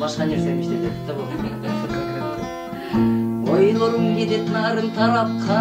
башка нерсе иштетет да бул. Ойлорум кетет нарын тарапка.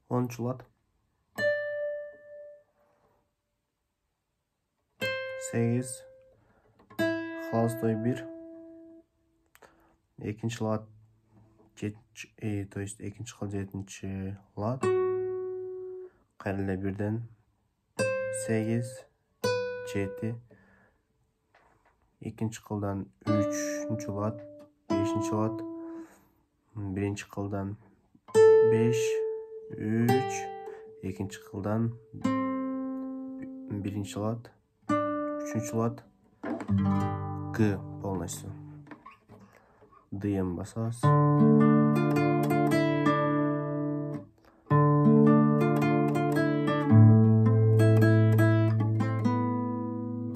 10 lat. 8 холостой 1. Экинчи лат то есть экинчи кыл 7 лат. Кайрыле бирден 8 7. Экинчи кылдан 3 лат 5 лат. Биринчи кылдан 5 3. Экинчи кылдан биринчи лат 3 лат. Г полностью. Дым басабыз.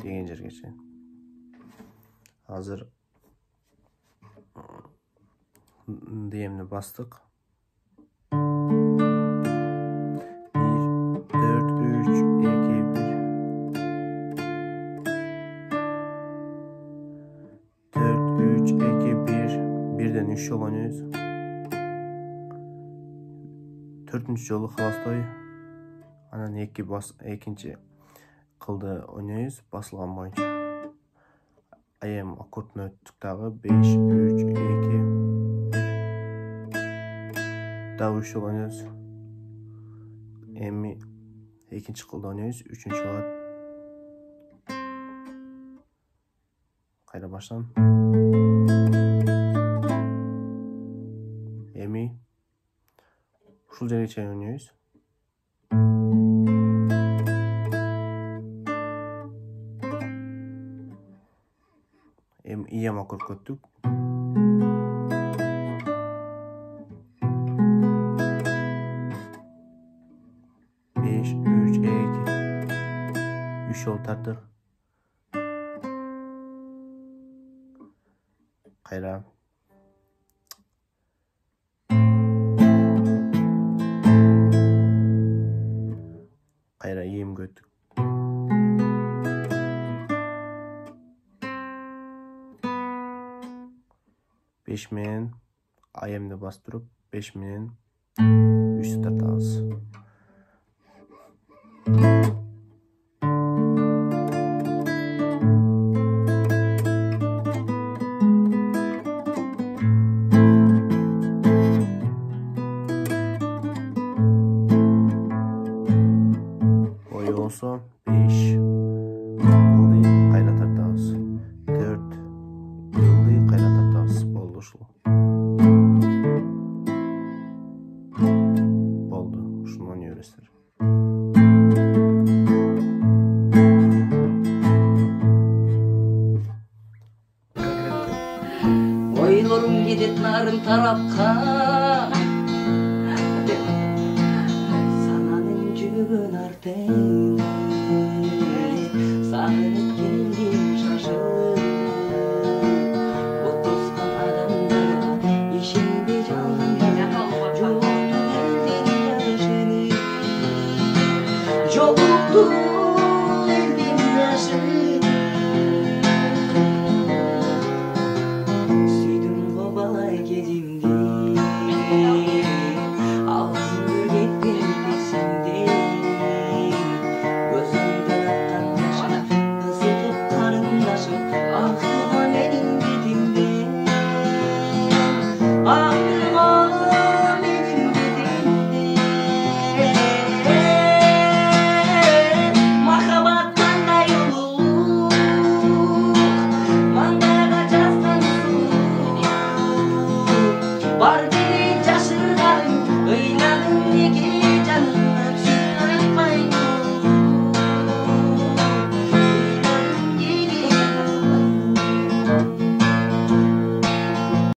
Деген жерге чейин. Азыр дымны бастык. 3 жол ойнойбуз. 4-нчү жолу холостой. Анан экинчи кылды ойнойбуз басылган боюнча. Айым аккордун өттүк дагы 5 3 2 1. Дагы 3 жол ойнойбуз. Эми экинчи кылды ойнойбуз. 3-нчү лат. Кайра баштан. Эми ушул жерге чейин ойнойбуз. Эми иям аккорд көттүк. Beş, 3, 2. 3 жол тартык. Кайра. Кайра ием көттүк. Beş менен айымды бастырып, 5 менен 3 тартабыз. Болсо 5 кылды кайра тартабыз. 4 кылды кайра тартабыз. Болду ушул. Болду. Ушуну ойной бересиздер. Ойлорум кетет нарын тарапка. Сананын жүгүн артен.